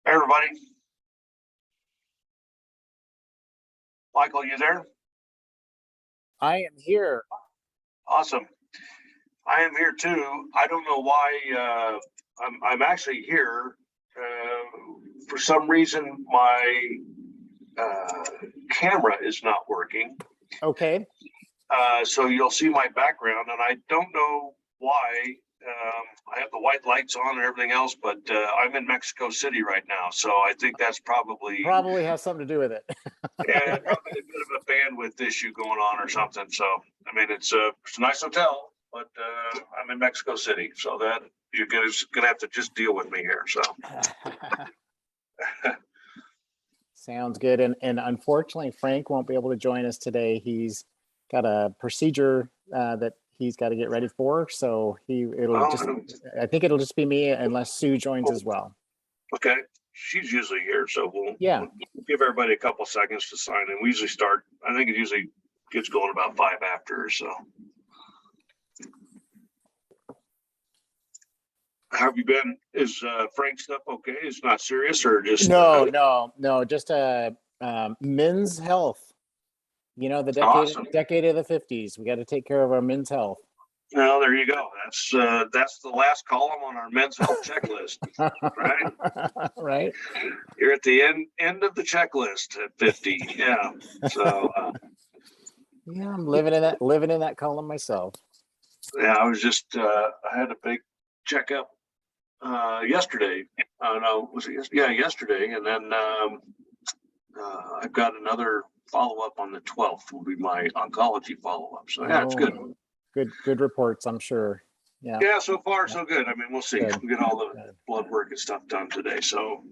Hey, everybody. Michael, you there? I am here. Awesome. I am here too. I don't know why I'm actually here. For some reason, my camera is not working. Okay. So you'll see my background, and I don't know why. I have the white lights on and everything else, but I'm in Mexico City right now, so I think that's probably has something to do with it. yeah, probably a bit of a bandwidth issue going on or something. So I mean, it's a nice hotel, but I'm in Mexico City, so that you're gonna have to just deal with me here. So Sounds good. And unfortunately, Frank won't be able to join us today. He's got a procedure that he's got to get ready for. So I think it'll just be me unless Sue joins as well. Okay. She's usually here, so we'll give everybody a couple seconds to sign in. We usually start, I think it usually gets going about 5 after, so. How have you been? Is Frank's stuff okay? It's not serious or just? No, just men's health. You know, the decade of the 50s. We got to take care of our men's health. Well, there you go. That's the last column on our men's health checklist, right? Right. You're at the end of the checklist at 50. Yeah. So. Yeah, I'm living in that column myself. Yeah, I was just I had a big checkup yesterday. No, was it yesterday, and then I've got another follow-up on the 12th. Will be my oncology follow-up. So yeah, it's good. Good reports, I'm sure. Yeah, so far so good. I mean, we'll see. We'll get all the blood work and stuff done today. So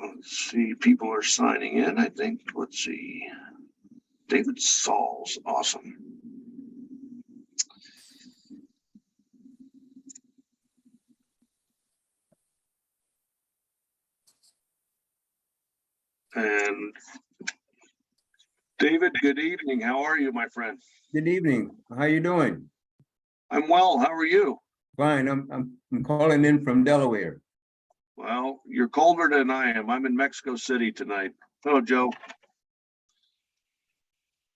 let's see, people are signing in, I think. Let's see. David Saul's awesome. And David, good evening. How are you, my friend? Good evening. How you doing? I'm well. How are you? Fine. I'm calling in from Delaware. Well, you're colder than I am. I'm in Mexico City tonight. Hello, Joe.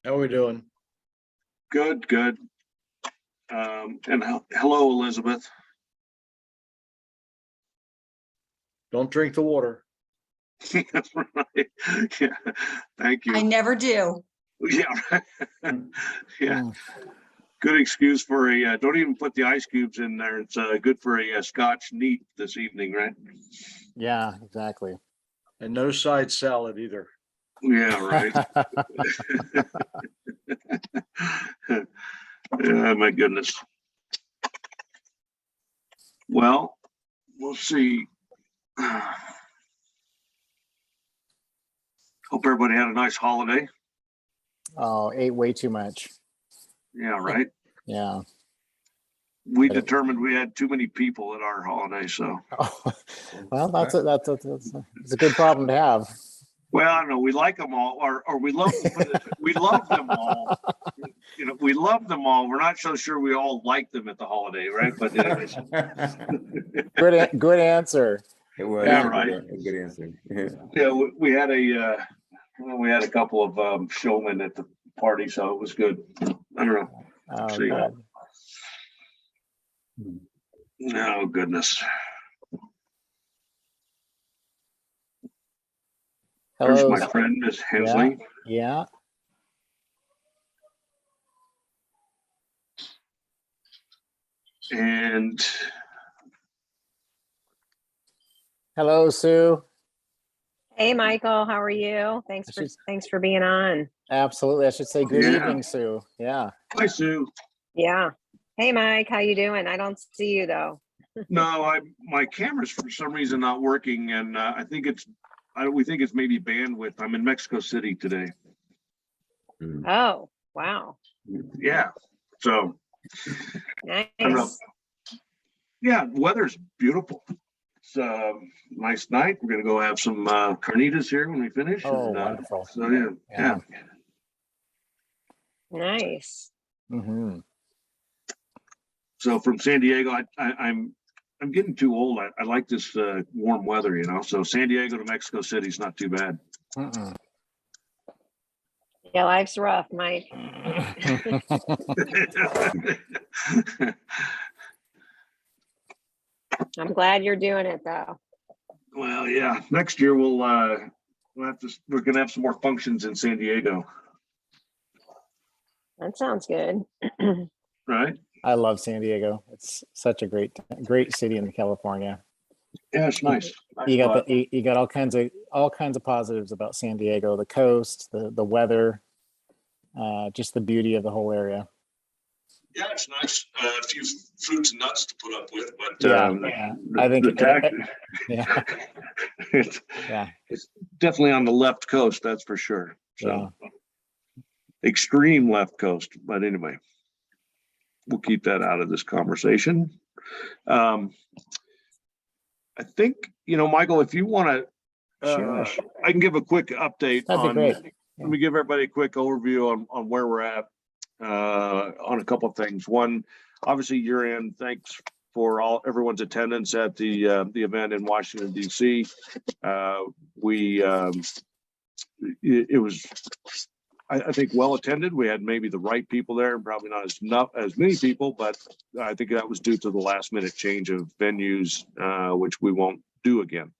How are we doing? Good. And hello, Elizabeth. Don't drink the water. Right. Yeah. Thank you. I never do. Yeah. Yeah. Good excuse for don't even put the ice cubes in there. It's good for a Scotch neat this evening, right? Yeah, exactly. And no side salad either. Yeah, right. Yeah, my goodness. Well, we'll see. Hope everybody had a nice holiday. Oh, ate way too much. Yeah, right. Yeah. We determined we had too many people at our holiday, so. Oh, well, that's a good problem to have. Well, I don't know. We like them all, or we love we love them all. You know, we love them all. We're not so sure we all like them at the holiday, right? But anyways. Good answer. It was right. A good answer. Yeah, we had a couple of showmen at the party, so it was good. I don't know. See. Oh, goodness. Hello. There's my friend, Miss Hensley. Yeah. And hello, Sue. Hey, Michael, how are you? Thanks for being on. Absolutely. I should say good evening, Sue. Yeah. Hi, Sue. Yeah. Hey, Mike, how you doing? I don't see you though. No, my camera's for some reason not working, and we think it's maybe bandwidth. I'm in Mexico City today. Oh, wow. Yeah. So. Nice. Yeah, weather's beautiful. It's a nice night. We're gonna go have some carnitas here when we finish. Oh, wonderful. So yeah. Nice. Mm-hmm. So from San Diego, I'm I'm getting too old. I like this warm weather, you know. So San Diego to Mexico City is not too bad. Mm-mm. Yeah, life's rough, Mike. I'm glad you're doing it though. Well, yeah. We're gonna have some more functions in San Diego, That sounds good. right? I love San Diego. It's such a great city in California. Yeah, it's nice. You got you got all kinds of positives about San Diego, the coast, the weather, just the beauty of the whole area. Yeah, it's nice. A few fruits and nuts to put up with, but Yeah. I think the tax, yeah, it's, yeah, it's definitely on the left coast, that's for sure. So yeah. extreme left coast, but anyway, we'll keep that out of this conversation. I think, Michael, if you want to, Sure. I can give a quick update That'd be on. great. Let me give everybody a quick overview on where we're at on a couple of things. One, obviously, year end. Thanks for everyone's attendance at the event in Washington D.C. It was, I think, well attended. We had maybe the right people there, and probably not as many people, but I think that was due to the last minute change of venues, which we won't do again.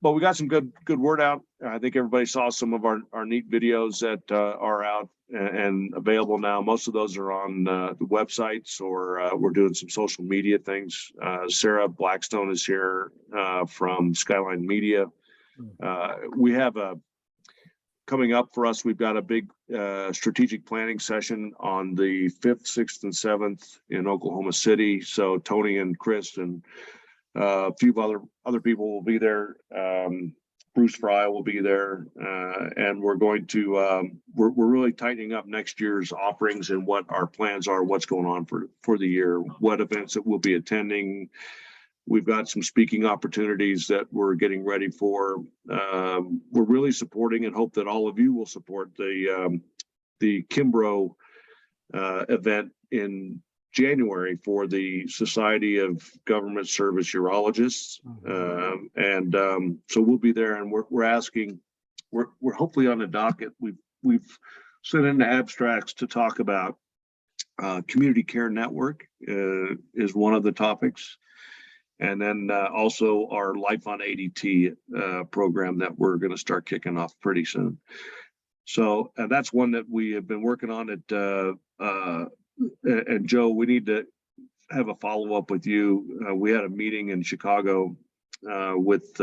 But we got some good word out. I think everybody saw some of our neat videos that are out and available now. Most of those are on the websites, or we're doing some social media things. Sarah Blackstone is here from Skyline Media. We have coming up for us, we've got a big strategic planning session on the 5th, 6th, and 7th in Oklahoma City. So Tony and Chris and a few other people will be there. Bruce Fry will be there, and we're going to we're really tightening up next year's offerings and what our plans are, what's going on for the year, what events that we'll be attending. We've got some speaking opportunities that we're getting ready for. We're really supporting and hope that all of you will support the Kimbrough event in January for the Society of Government Service Urologists. So we'll be there, and we're asking, we're hopefully on the docket. We've sent in the abstracts to talk about community care network is one of the topics. And then also our Life on ADT program that we're going to start kicking off pretty soon. So that's one that we have been working on and Joe, we need to have a follow-up with you. We had a meeting in Chicago with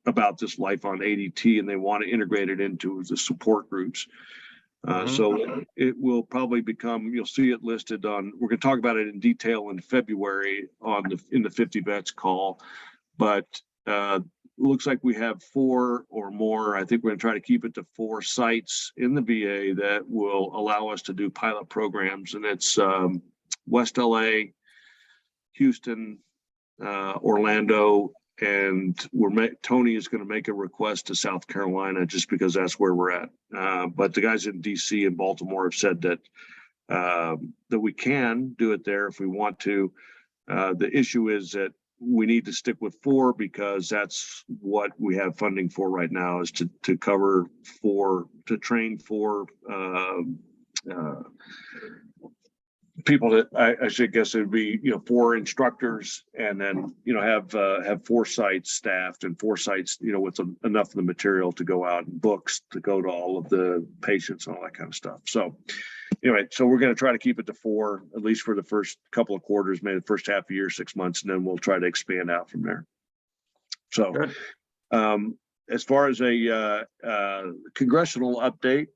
about this Life on ADT, and they want to integrate it into the support groups. So it will probably become, you'll see it listed on, we're going to talk about it in detail in February in the 50 Vets call, but looks like we have 4 or more. I think we're going to try to keep it to 4 sites in the VA that will allow us to do pilot programs. And it's West LA, Houston, Orlando, and Tony is going to make a request to South Carolina just because that's where we're at. But the guys in DC and Baltimore have said that we can do it there if we want to. The issue is that we need to stick with 4 because that's what we have funding for right now, is to cover 4, to train 4 people that I should guess it would be, 4 instructors, and then, have 4 sites staffed and 4 sites, with enough of the material to go out and books to go to all of the patients and all that kind of stuff. So anyway, so we're going to try to keep it to 4, at least for the first couple of quarters, maybe the first half of the year, 6 months, and then we'll try to expand out from there. So as far as a congressional update,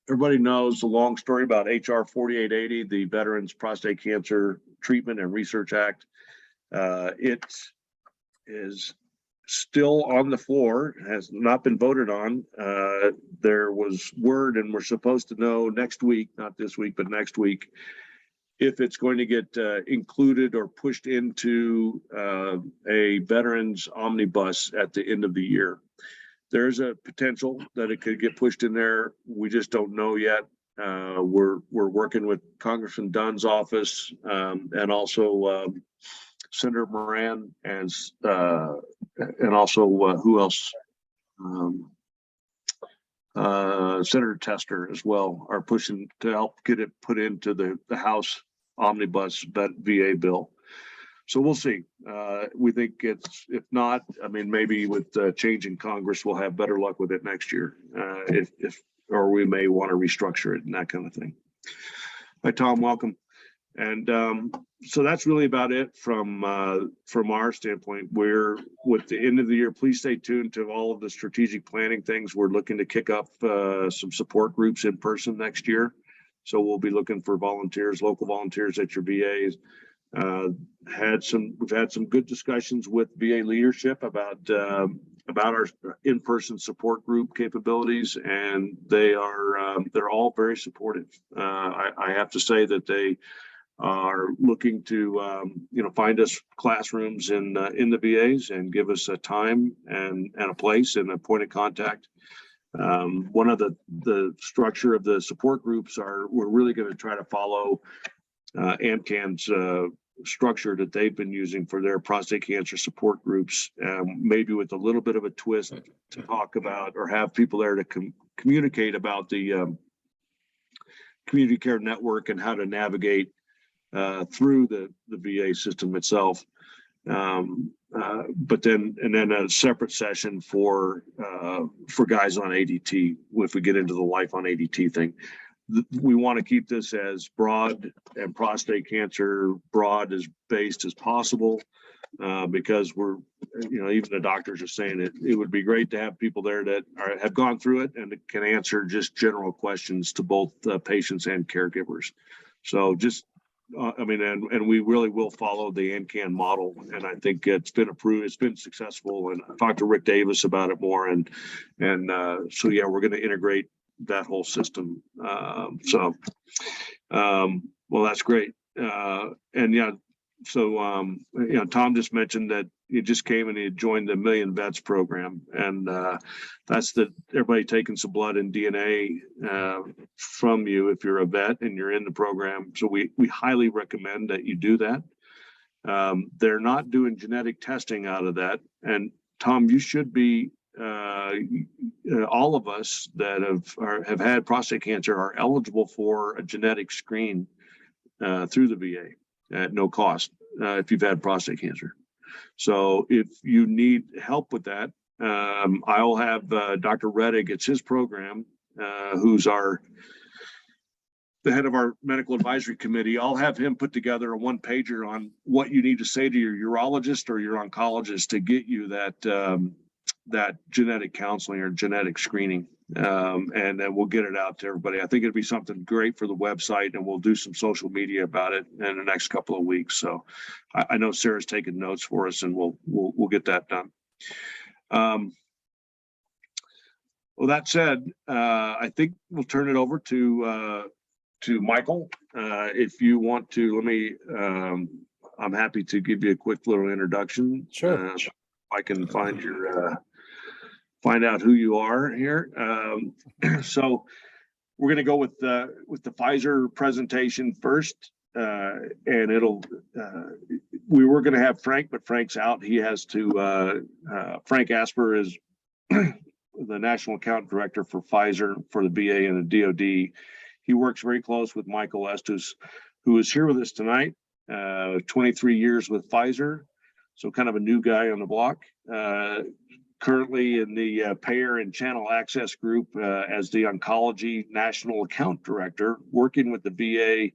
everybody knows the long story about HR 4880, the Veterans Prostate Cancer Treatment and Research Act. It is still on the floor, has not been voted on. There was word, and we're supposed to know next week, not this week, but next week, if it's going to get included or pushed into a veterans omnibus at the end of the year. There's a potential that it could get pushed in there. We just don't know yet. We're working with Congressman Dunn's office, and also Senator Moran, and also who else? Senator Tester as well are pushing to help get it put into the House omnibus VA bill. So we'll see. We think it's, if not, I mean, maybe with change in Congress, we'll have better luck with it next year. Or we may want to restructure it and that kind of thing. Hi, Tom, welcome. And so that's really about it from our standpoint. We're with the end of the year, please stay tuned to all of the strategic planning things. We're looking to kick up some support groups in person next year. So we'll be looking for volunteers, local volunteers at your VAs. We've had some good discussions with VA leadership about our in-person support group capabilities, and they're all very supportive. I have to say that they are looking to find us classrooms in the VAs and give us a time and a place and a point of contact. One of the structure of the support groups we're really going to try to follow AMCAN's structure that they've been using for their prostate cancer support groups, maybe with a little bit of a twist to talk about or have people there to communicate about the community care network and how to navigate through the VA system itself. But then a separate session for guys on ADT if we get into the life on ADT thing. We want to keep this as broad and prostate cancer broad as based as possible, because we're, even the doctors are saying it would be great to have people there that have gone through it and can answer just general questions to both patients and caregivers. So just, and we really will follow the ANCAN model, and I think it's been approved, it's been successful, and I talked to Rick Davis about it more, and so yeah, we're going to integrate that whole system. Well, that's great. And yeah, so Tom just mentioned that he just came and he had joined the Million Vets program, and that's everybody taking some blood and DNA from you if you're a vet and you're in the program. So we highly recommend that you do that. They're not doing genetic testing out of that, and Tom, you should be. All of us that have had prostate cancer are eligible for a genetic screen through the VA at no cost if you've had prostate cancer. So if you need help with that, I'll have Dr. Reddick, it's his program, who's the head of our medical advisory committee. I'll have him put together a one-pager on what you need to say to your urologist or your oncologist to get you that genetic counseling or genetic screening, and then we'll get it out to everybody. I think it'd be something great for the website, and we'll do some social media about it in the next couple of weeks. So I know Sarah's taking notes for us, and we'll get that done. Well, that said, I think we'll turn it over to Michael. If you want to, I'm happy to give you a quick little introduction. Sure. I can find out who you are here. So we're going to go with the Pfizer presentation first, and we were going to have Frank, but Frank's out. He has to. Frank Asper is the National Account Director for Pfizer for the VA and the DoD. He works very close with Michael Estes, who is here with us tonight. 23 years with Pfizer, so kind of a new guy on the block. Currently in the payer and channel access group as the oncology national account director, working with the VA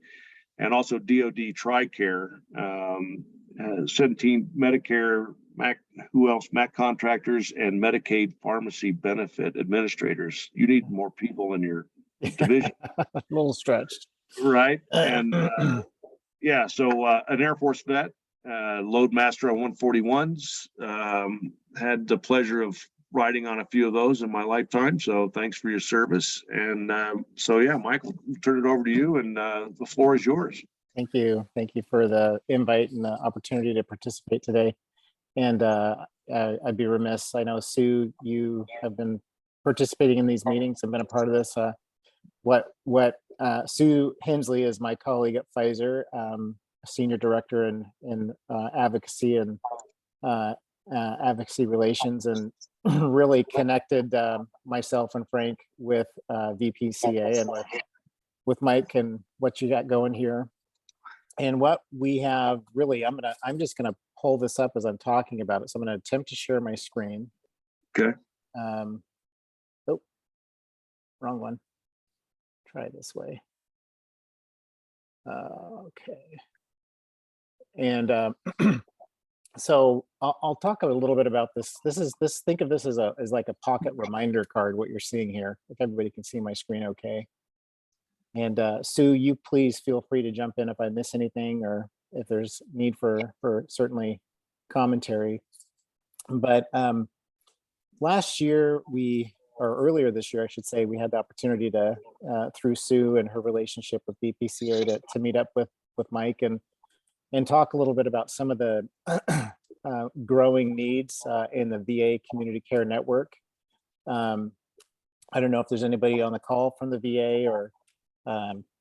and also DoD TRICARE, 17 Medicare, MAC contractors, and Medicaid pharmacy benefit administrators. You need more people in your division. A little stretched. Right. And yeah, so an Air Force vet, load master on 141s, had the pleasure of riding on a few of those in my lifetime. So thanks for your service. And so, yeah, Michael, turn it over to you, and the floor is yours. Thank you. Thank you for the invite and the opportunity to participate today. And I'd be remiss. I know, Sue, you have been participating in these meetings and been a part of this. What Sue Hensley is my colleague at Pfizer, senior director in advocacy and advocacy relations, and really connected myself and Frank with VPCA and with Mike and what you got going here. And what we have really, I'm just gonna pull this up as I'm talking about it. So I'm gonna attempt to share my screen. Okay. Oh, wrong one. Try this way. Okay. And so I'll talk a little bit about this. Think of this as like a pocket reminder card, what you're seeing here, if everybody can see my screen okay. And Sue, you please feel free to jump in if I miss anything or if there's need for certainly commentary. But last year or earlier this year, I should say, we had the opportunity to, through Sue and her relationship with BPCA, to meet up with Mike and talk a little bit about some of the growing needs in the VA Community Care Network. I don't know if there's anybody on the call from the VA, or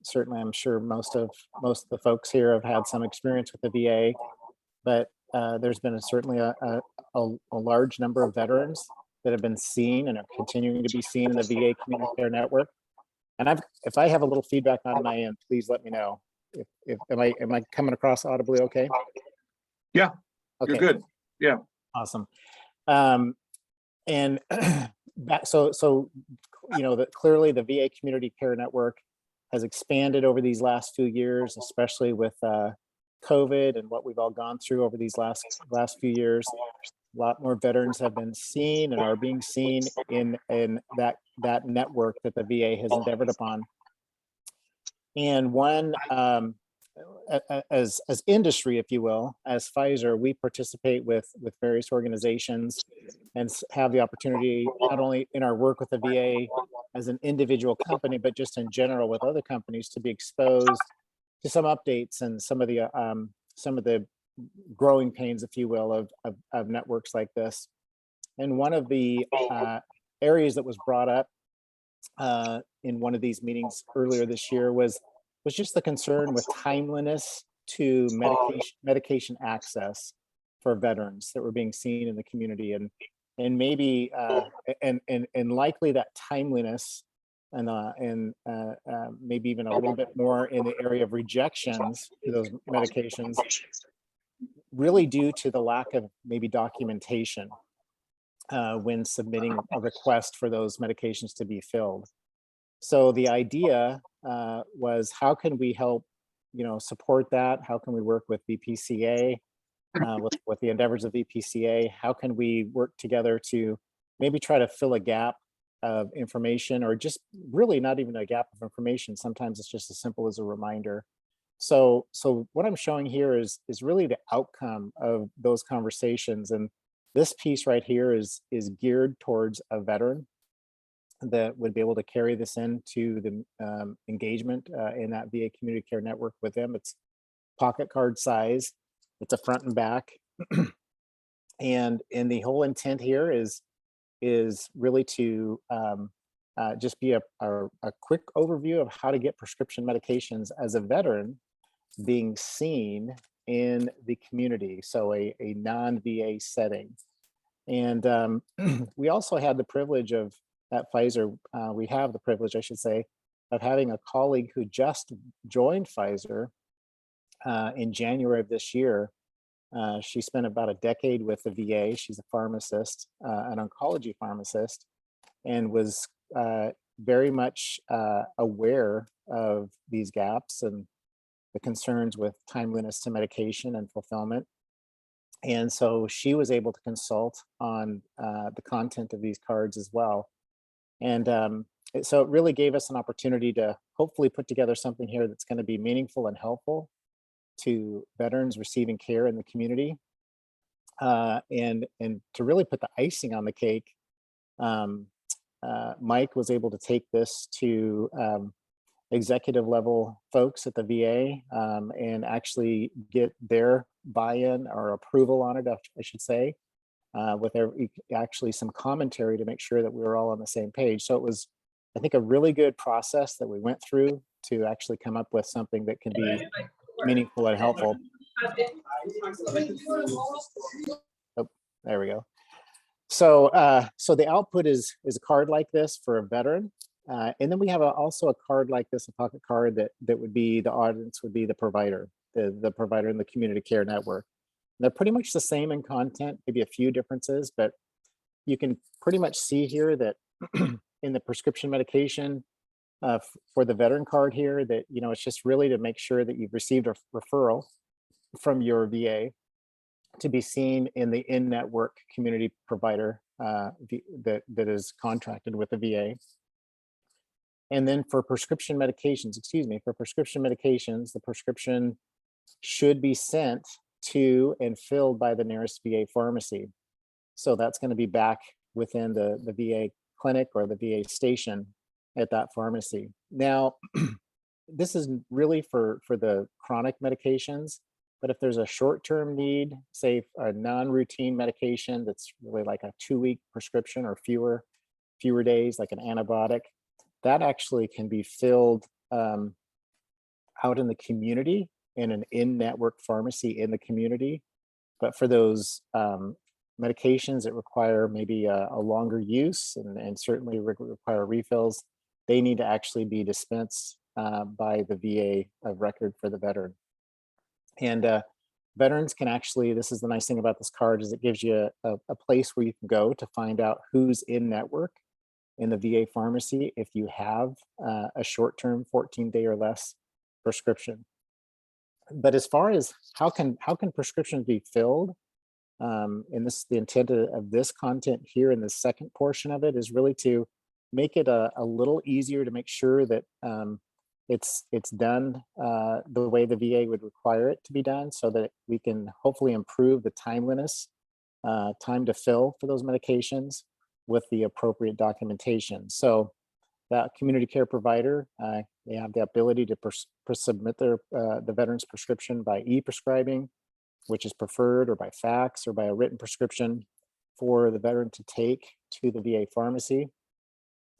certainly I'm sure most of the folks here have had some experience with the VA, but there's been certainly a large number of veterans that have been seen and are continuing to be seen in the VA Community Care Network. And if I have a little feedback on my end, please let me know. Am I coming across audibly okay? Yeah, okay. You're good. Yeah. Awesome. And so you know that clearly the VA Community Care Network has expanded over these last few years, especially with COVID and what we've all gone through over these last few years. A lot more veterans have been seen and are being seen in that network that the VA has endeavored upon. And one, as industry, if you will, as Pfizer, we participate with various organizations and have the opportunity, not only in our work with the VA as an individual company, but just in general with other companies, to be exposed to some updates and some of the growing pains, if you will, of networks like this. And one of the areas that was brought up in one of these meetings earlier this year was just the concern with timeliness to medication access for veterans that were being seen in the community, and maybe and likely that timeliness and maybe even a little bit more in the area of rejections to those medications, really due to the lack of maybe documentation when submitting a request for those medications to be filled. So the idea was, how can we help, support that? How can we work with VPCA, with the endeavors of VPCA? How can we work together to maybe try to fill a gap of information, or just really not even a gap of information? Sometimes it's just as simple as a reminder. So what I'm showing here is really the outcome of those conversations. And this piece right here is geared towards a veteran that would be able to carry this into the engagement in that VA Community Care Network with them. It's pocket card size. It's a front and back. And the whole intent here is really to just be a quick overview of how to get prescription medications as a veteran being seen in the community, so a non-VA setting. And we also had the privilege of, at Pfizer, we have the privilege, I should say, of having a colleague who just joined Pfizer in January of this year. She spent about a decade with the VA. She's a pharmacist, an oncology pharmacist, and was very much aware of these gaps and the concerns with timeliness to medication and fulfillment. And so she was able to consult on the content of these cards as well. And so it really gave us an opportunity to hopefully put together something here that's going to be meaningful and helpful to veterans receiving care in the community. And to really put the icing on the cake, Mike was able to take this to executive level folks at the VA and actually get their buy-in or approval on it, I should say, with actually some commentary to make sure that we were all on the same page. So it I think, a really good process that we went through to actually come up with something that can be meaningful and helpful. Oh, there we go. So, so the output is a card like this for a veteran. And then we have also a card like this, a pocket card that would be, the audience would be the provider, the provider in the community care network. They're pretty much the same in content, maybe a few differences, but you can pretty much see here that in the prescription medication for the veteran card here, that, you know, it's just really to make sure that you've received a referral from your VA to be seen in the in-network community provider that is contracted with the VA. And then for prescription medications, the prescription should be sent to and filled by the nearest VA pharmacy. So that's going to be back within the VA clinic or the VA station at that pharmacy. Now, this is really for the chronic medications, but if there's a short-term need, say a non-routine medication that's really like a 2-week prescription or fewer days, like an antibiotic, that actually can be filled out in the community in an in-network pharmacy in the community. But for those medications that require maybe a longer use and certainly require refills, they need to actually be dispensed by the VA of record for the veteran. And veterans can actually, this is the nice thing about this card, is it gives you a place where you can go to find out who's in network in the VA pharmacy if you have a short-term 14-day or less prescription. But as far as how can prescriptions be filled, and this, the intent of this content here in the second portion of it is really to make it a little easier to make sure that it's done the way the VA would require it to be done, so that we can hopefully improve the timeliness, time to fill for those medications with the appropriate documentation. So that community care provider, they have the ability to submit their the veteran's prescription by e-prescribing, which is preferred, or by fax, or by a written prescription for the veteran to take to the VA pharmacy.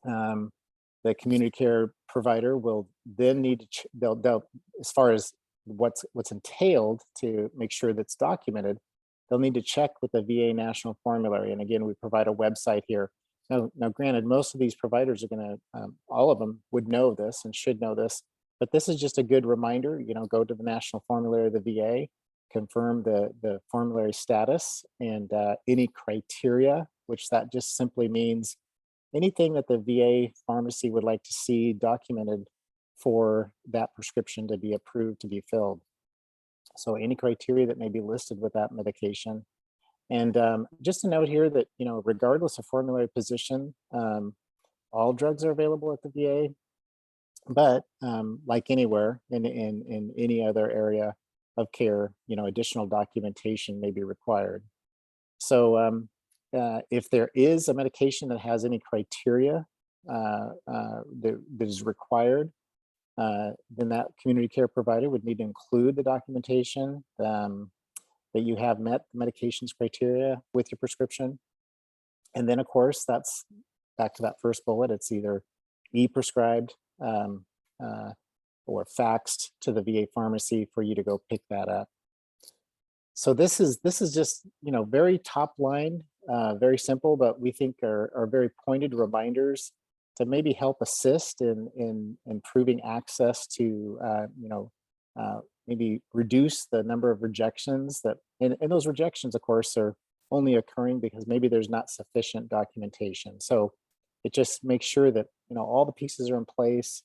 The community care provider will then need to, they'll as far as what's entailed to make sure that's documented, they'll need to check with the VA National Formulary. And again, we provide a website here. Now granted, most of these providers are going to, all of them would know this and should know this, but this is just a good reminder, you know, go to the National Formulary of the VA, confirm the formulary status and any criteria, which that just simply means anything that the VA pharmacy would like to see documented for that prescription to be approved to be filled. So any criteria that may be listed with that medication. And just a note here that, you know, regardless of formulary position, all drugs are available at the VA, but like anywhere in any other area of care, you know, additional documentation may be required. So if there is a medication that has any criteria that is required, then that community care provider would need to include the documentation that you have met the medications criteria with your prescription. And then of course, that's back to that first bullet, it's either e-prescribed or faxed to the VA pharmacy for you to go pick that up. So this is just, you know, very top line, very simple, but we think are very pointed reminders to maybe help assist in improving access to, you know, maybe reduce the number of rejections that, and those rejections, of course, are only occurring because maybe there's not sufficient documentation. So it just makes sure that, you know, all the pieces are in place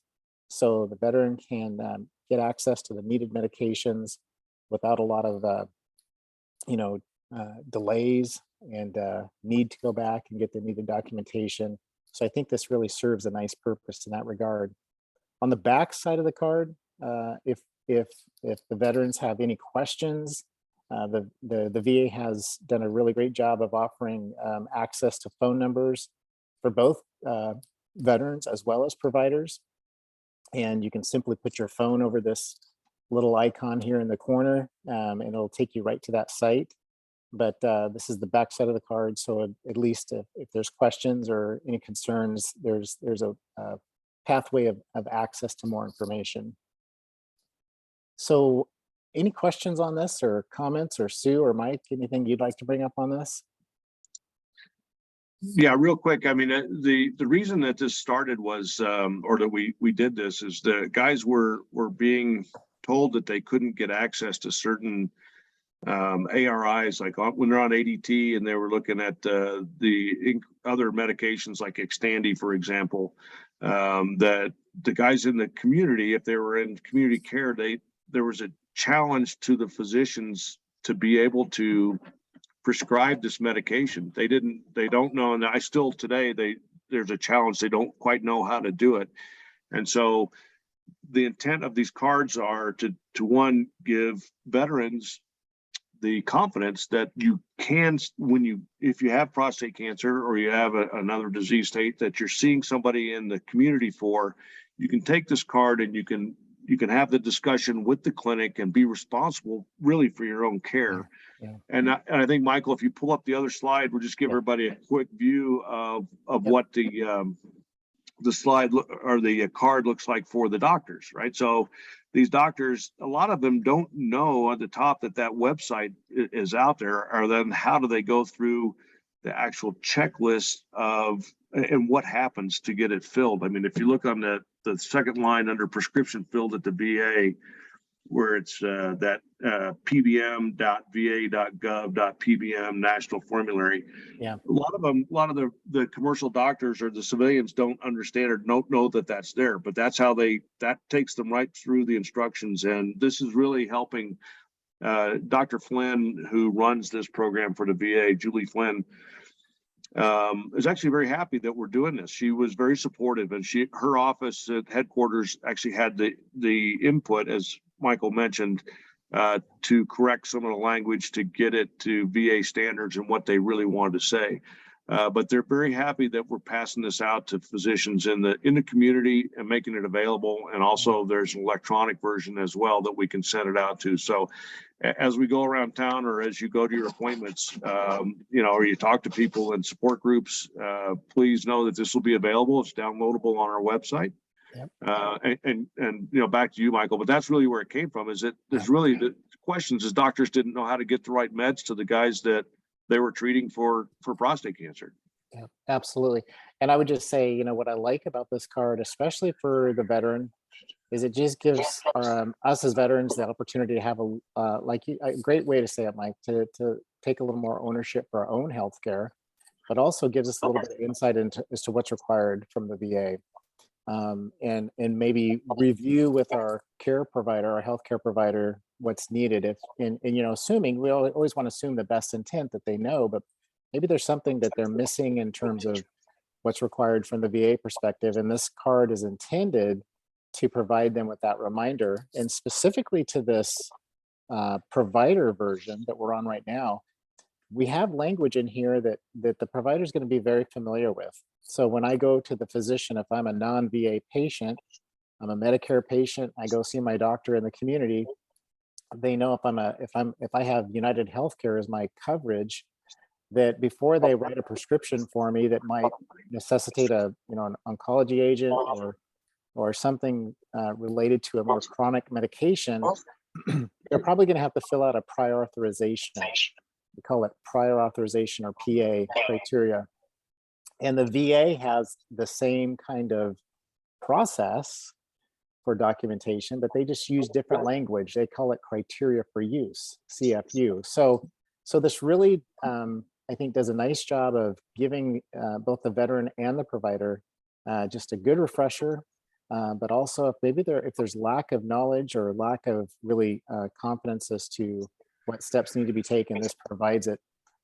so the veteran can get access to the needed medications without a lot of, you know, delays and need to go back and get the needed documentation. So I think this really serves a nice purpose in that regard. On the back side of the card, if the veterans have any questions, the VA has done a really great job of offering access to phone numbers for both veterans as well as providers. And you can simply put your phone over this little icon here in the corner, and it'll take you right to that site. but this is the back side of the card. So at least if there's questions or any concerns, there's a pathway of access to more information. So any questions on this or comments, or Sue or Mike, anything you'd like to bring up on this? Yeah, real quick. I mean, the reason that this started was, or that we did this, is the guys were being told that they couldn't get access to certain ARIs, like when they're on ADT, and they were looking at other medications like Xtandi, for example, that the guys in the community, if they were in community care, there was a challenge to the physicians to be able to prescribe this medication. They don't know, and I still today, there's a challenge. They don't quite know how to do it. And so the intent of these cards are to one, give veterans the confidence that you can, if you have prostate cancer or you have another disease state that you're seeing somebody in the community for, you can take this card and you can have the discussion with the clinic and be responsible really for your own care. Yeah. And I think, Michael, if you pull up the other slide, we'll just give everybody a quick view of what the slide or the card looks like for the doctors, right? So these doctors, a lot of them don't know at the top that website is out there, or then how do they go through the actual checklist of and what happens to get it filled. I mean, if you look on the second line under prescription filled at the VA, where it's that pbm.va.gov.pbm national formulary. Yeah. A lot of the commercial doctors or the civilians don't understand or don't know that that's there, but that's how that takes them right through the instructions. And this is really helping Dr. Flynn, who runs this program for the VA, Julie Flynn, is actually very happy that we're doing this. She was very supportive, and her office at headquarters actually had the input, as Michael mentioned, to correct some of the language to get it to VA standards and what they really wanted to say. But they're very happy that we're passing this out to physicians in the community and making it available. And also there's an electronic version as well that we can send it out to. So as we go around town, or as you go to your appointments, or you talk to people in support groups, please know that this will be available. It's downloadable on our website. Yep. And back to you, Michael, but that's really where it came from, is that there's really the questions is doctors didn't know how to get the right meds to the guys that they were treating for prostate cancer. Yeah, absolutely. And I would just say, what I like about this card, especially for the veteran, is it just gives us as veterans the opportunity to have a great way to say it, Mike, to take a little more ownership for our own healthcare, but also gives us a little bit of insight as to what's required from the VA. And maybe review with our care provider, our healthcare provider, what's needed. Assuming we always want to assume the best intent that they know, but maybe there's something that they're missing in terms of what's required from the VA perspective. And this card is intended to provide them with that reminder. And specifically to this provider version that we're on right now, we have language in here that the provider is going to be very familiar with. So when I go to the physician, if I'm a non-VA patient, I'm a Medicare patient, I go see my doctor in the community, they know if I have United Healthcare as my coverage, that before they write a prescription for me that might necessitate an oncology agent or something related to a more chronic medication, they're probably going to have to fill out a prior authorization. We call it prior authorization, or PA criteria. And the VA has the same kind of process for documentation, but they just use different language. They call it criteria for use, CFU. So this really, I think, does a nice job of giving both the veteran and the provider just a good refresher, but also if there's lack of knowledge or lack of really confidence as to what steps need to be taken, this provides it.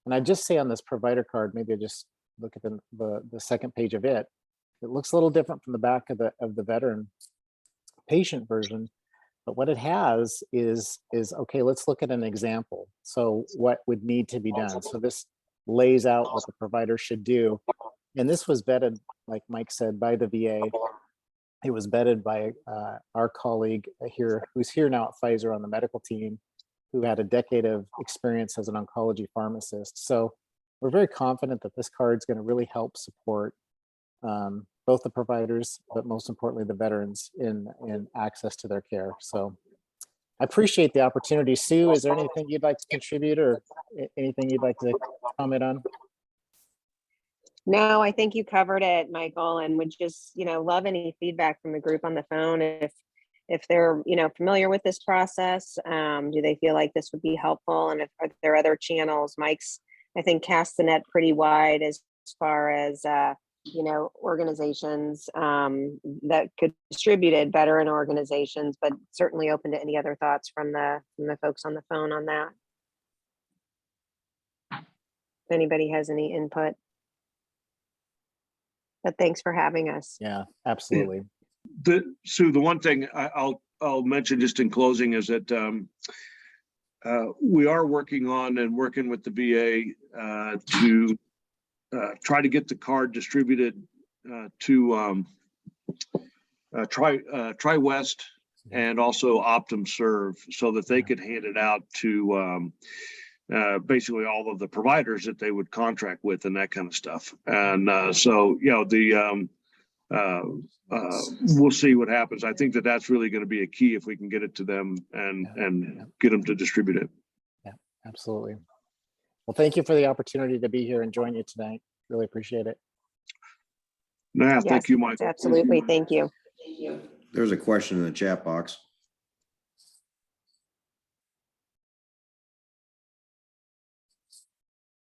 And I just say on this provider card, maybe I just look at the second page of it. It looks a little different from the back of the veteran patient version, but what it has is okay, let's look at an example. So what would need to be done? So this lays out what the provider should do. And this was vetted, like Mike said, by the VA. It was vetted by our colleague here, who's here now at Pfizer on the medical team, who had a decade of experience as an oncology pharmacist. So we're very confident that this card is going to really help support both the providers, but most importantly, the veterans in access to their care. So I appreciate the opportunity. Sue, is there anything you'd like to contribute or anything you'd like to comment on? No, I think you covered it, Michael, and would just, love any feedback from the group on the phone. If they're, familiar with this process, do they feel like this would be helpful? And if are there other channels? Mike's, I think, cast the net pretty wide as far as, organizations that could distribute it better in organizations, but certainly open to any other thoughts from the folks on the phone on that. If anybody has any input. But thanks for having us. Yeah, absolutely. Sue, the one thing I'll mention just in closing is that we are working with the VA to try to get the card distributed to TriWest and also Optum Serve, so that they could hand it out to basically all of the providers that they would contract with and that kind of stuff. And so, we'll see what happens. I think that that's really going to be a key if we can get it to them and get them to distribute it. Yeah, absolutely. Well, thank you for the opportunity to be here and join you tonight. Really appreciate it. Yeah, thank you, Michael. Absolutely. Thank you. There's a question in the chat box.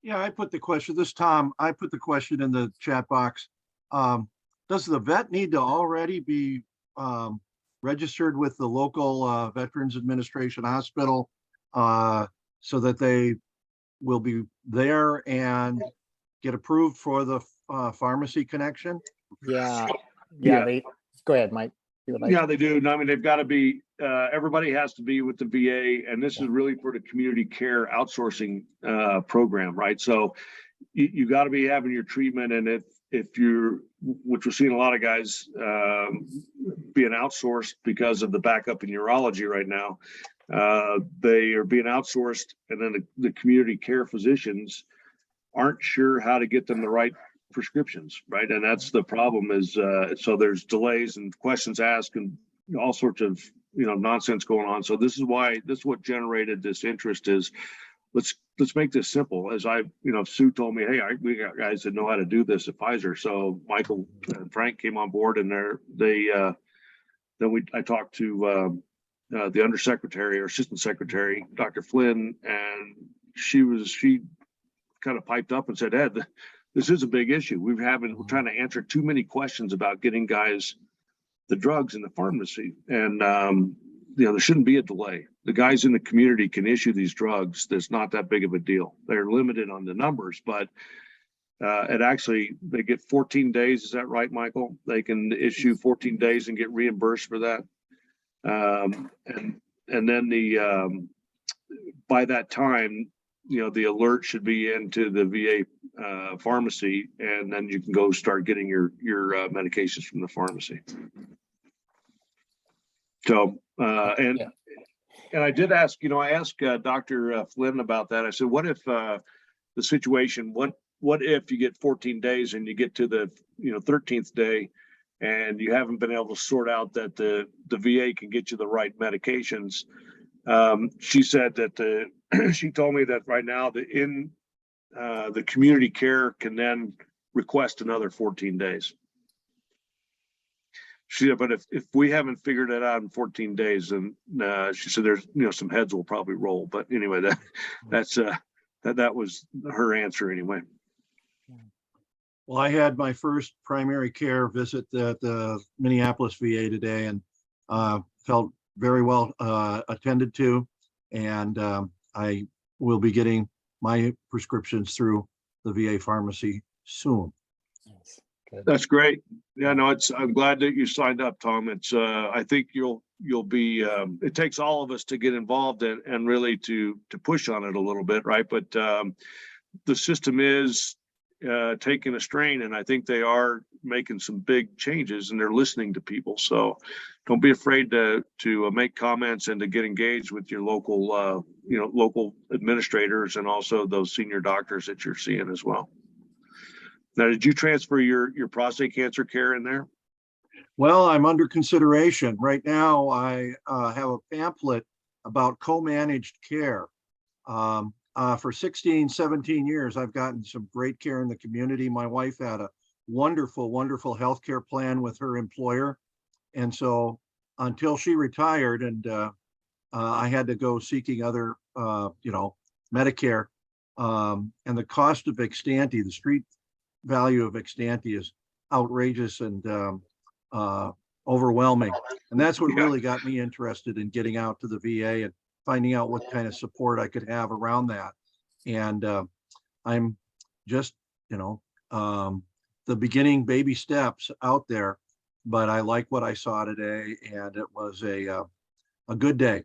Yeah, I put the question, this is Tom, I put the question in the chat box. Does the vet need to already be registered with the local Veterans Administration hospital so that they will be there and get approved for the pharmacy connection? Yeah. Yeah. Go ahead, Mike. Yeah, they do. I mean, they've got to be, everybody has to be with the VA, and this is really for the community care outsourcing program, right? So you got to be having your treatment, and if you're, which we're seeing a lot of guys being outsourced because of the backup in urology right now, they are being outsourced, and then the community care physicians aren't sure how to get them the right prescriptions, right? And that's the problem is, so there's delays and questions asked and all sorts of, nonsense going on. So this is what generated this interest is, let's make this simple. As Sue told me, hey, we got guys that know how to do this at Pfizer. So Michael and Frank came on board, and I talked to the undersecretary or assistant secretary, Dr. Flynn, and she kind of piped up and said, Ed, this is a big issue. We're trying to answer too many questions about getting guys the drugs in the pharmacy. And, there shouldn't be a delay. The guys in the community can issue these drugs. There's not that big of a deal. They're limited on the numbers, but they get 14 days. Is that right, Michael? They can issue 14 days and get reimbursed for that. And then by that time, the alert should be into the VA pharmacy, and then you can go start getting your medications from the pharmacy. So, and I did ask, I asked Dr. Flynn about that. I said, what if the situation, what if you get 14 days and you get to the 13th day and you haven't been able to sort out that the VA can get you the right medications? She said that she told me that right now the community care can then request another 14 days. She said, but if we haven't figured it out in 14 days, then she said there's some heads will probably roll. But anyway, that was her answer anyway. Well, I had my first primary care visit at the Minneapolis VA today, and felt very well attended to, and I will be getting my prescriptions through the VA pharmacy soon. That's great. Yeah, no, I'm glad that you signed up, Tom. It's I think you'll be it takes all of us to get involved and really to push on it a little bit, right? But the system is taking a strain, and I think they are making some big changes, and they're listening to people. So don't be afraid to make comments and to get engaged with your local, local administrators and also those senior doctors that you're seeing as well. Now, did you transfer your prostate cancer care in there? Well, I'm under consideration. Right now, I have a pamphlet about co-managed care. For 16, 17 years, I've gotten some great care in the community. My wife had a wonderful, wonderful healthcare plan with her employer. And so until she retired and I had to go seeking other, Medicare, and the cost of Xtante, the street value of Xtante is outrageous and overwhelming. And that's what really got me interested in getting out to the VA and finding out what kind of support I could have around that. And I'm just, the beginning baby steps out there, but I like what I saw today, and it was a good day.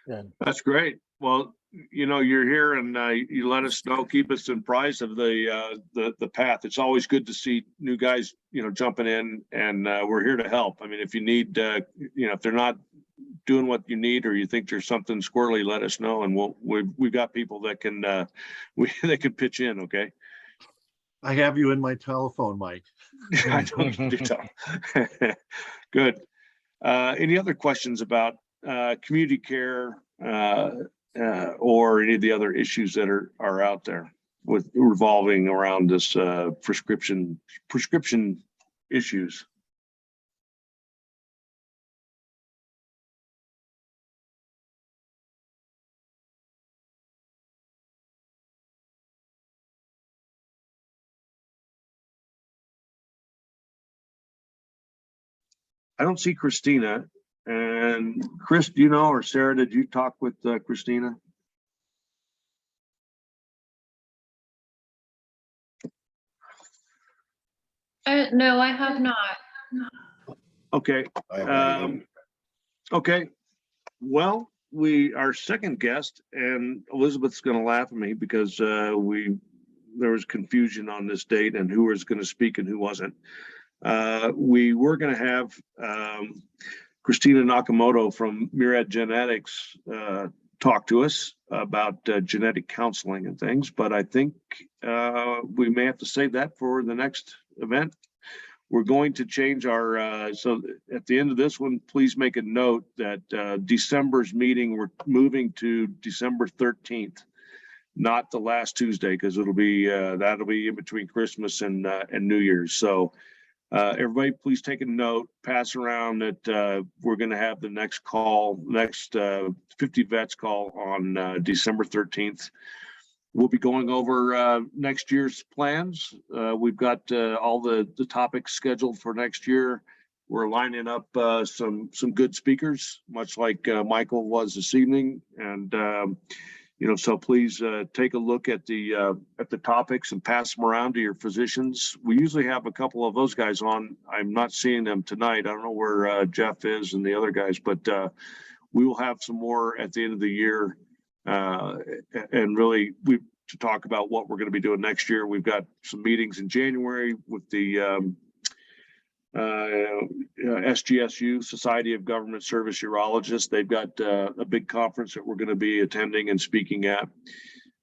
Good. That's great. Well, you're here, and you let us know, keep us apprised of the path. It's always good to see new guys, jumping in, and we're here to help. I mean, if you need, if they're not doing what you need, or you think there's something squirrely, let us know, and we've got people that can they can pitch in. Okay. I have you in my telephone, Mike. I don't need to tell. Good. Any other questions about community care or any of the other issues that are out there with revolving around this prescription issues? I don't see Christina. And Chris, do you know, or Sarah, did you talk with Christina? No, I have not. Okay. I haven't Okay. Well, our second guest, and Elizabeth's going to laugh at me because there was confusion on this date and who was going to speak and who wasn't. We were going to have Christina Nakamoto from Myriad Genetics talk to us about genetic counseling and things, but I think we may have to save that for the next event. We're going to change our, so at the end of this one, please make a note that December's meeting, we're moving to December 13th, not the last Tuesday, because that'll be in between Christmas and New Year's. So everybody, please take a note, pass around that we're going to have the next 50 vets call on December 13th. We'll be going over next year's plans. We've got all the topics scheduled for next year. We're lining up some good speakers, much like Michael was this evening. And so please take a look at the topics and pass them around to your physicians. We usually have a couple of those guys on. I'm not seeing them tonight. I don't know where Jeff is and the other guys, but we will have some more at the end of the year. And really, to talk about what we're going to be doing next year. We've got some meetings in January with the SGSU, Society of Government Service Urologists. They've got a big conference that we're going to be attending and speaking at,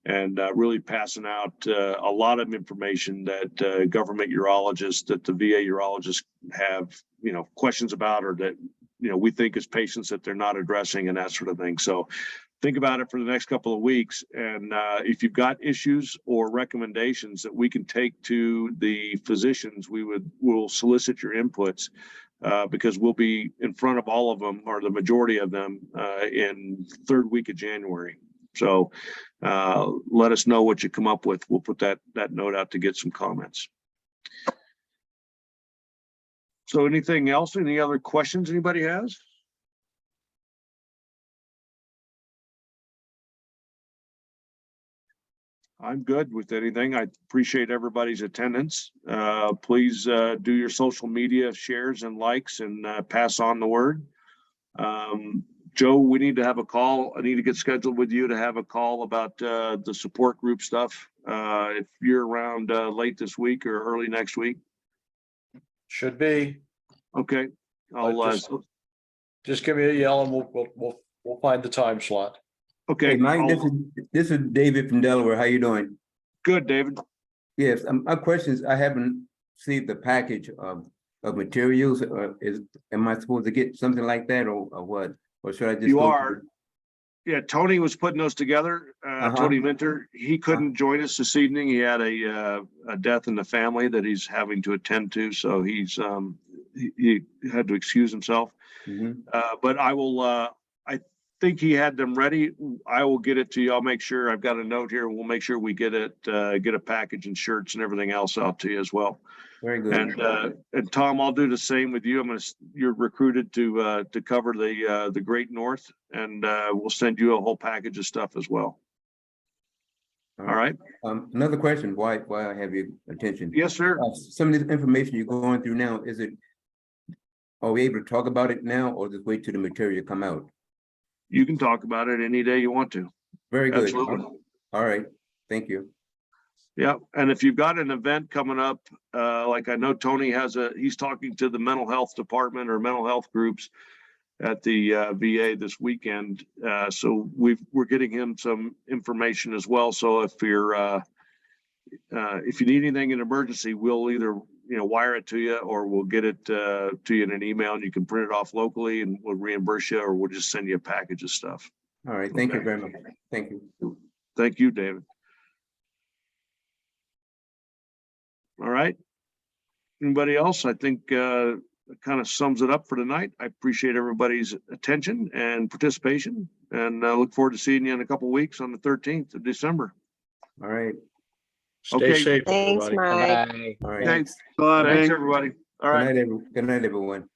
and really passing out a lot of information that government urologists, that the VA urologists have, questions about, or that, we think as patients that they're not addressing, and that sort of thing. So think about it for the next couple of weeks. And if you've got issues or recommendations that we can take to the physicians, we'll solicit your inputs because we'll be in front of all of them, or the majority of them, in third week of January. So let us know what you come up with. We'll put that note out to get some comments. So anything else? Any other questions anybody has? I'm good with anything. I appreciate everybody's attendance. Please do your social media shares and likes, and pass on the word. Joe, we need to have a call. I need to get scheduled with you to have a call about the support group stuff. If you're around late this week or early next week. Should be. Okay. I'll, Just give me a yell and we'll find the time slot. okay. Hey, Mike, I'll- this is David from Delaware. How you doing? Good, David. Yes, my questions, I haven't received the package of materials. Am I supposed to get something like that or what? Or should I just? You go are. through- Yeah, Tony was putting those together. Tony Minter, he couldn't join us this evening. He had a death in the family that he's having to attend to, so he had to excuse himself. Mhm. But I will, I think he had them ready. I will get it to you. I'll make sure, I've got a note here. We'll make sure we get it, get a package and shirts and everything else out to you as well. Very good. And Tom, I'll do the same with you. You're recruited to cover the Great North, and we'll send you a whole package of stuff as well. All right? Another question, why I have your attention? Yes, sir. Some of this information you're going through now, are we able to talk about it now or just wait till the material come out? You can talk about it any day you want to. Very good. Absolutely. All right, thank you. Yeah, and if you've got an event coming up, like I know Tony he's talking to the mental health department or mental health groups at the VA this weekend. So we're getting him some information as well. So if you need anything in emergency, we'll either, wire it to you or we'll get it to you in an email and you can print it off locally and we'll reimburse you, or we'll just send you a package of stuff. All right, thank you Okay. very much. Thank you. Thank you, David. All right. Anybody else? I think it kind of sums it up for tonight. I appreciate everybody's attention and participation, and look forward to seeing you in a couple of weeks on the 13th of December. All right, Stay Okay. safe, Thanks, everybody. Mike. Bye. all right. Thanks. Bye, Thanks, Bing. everybody. All right. Good night, everyone.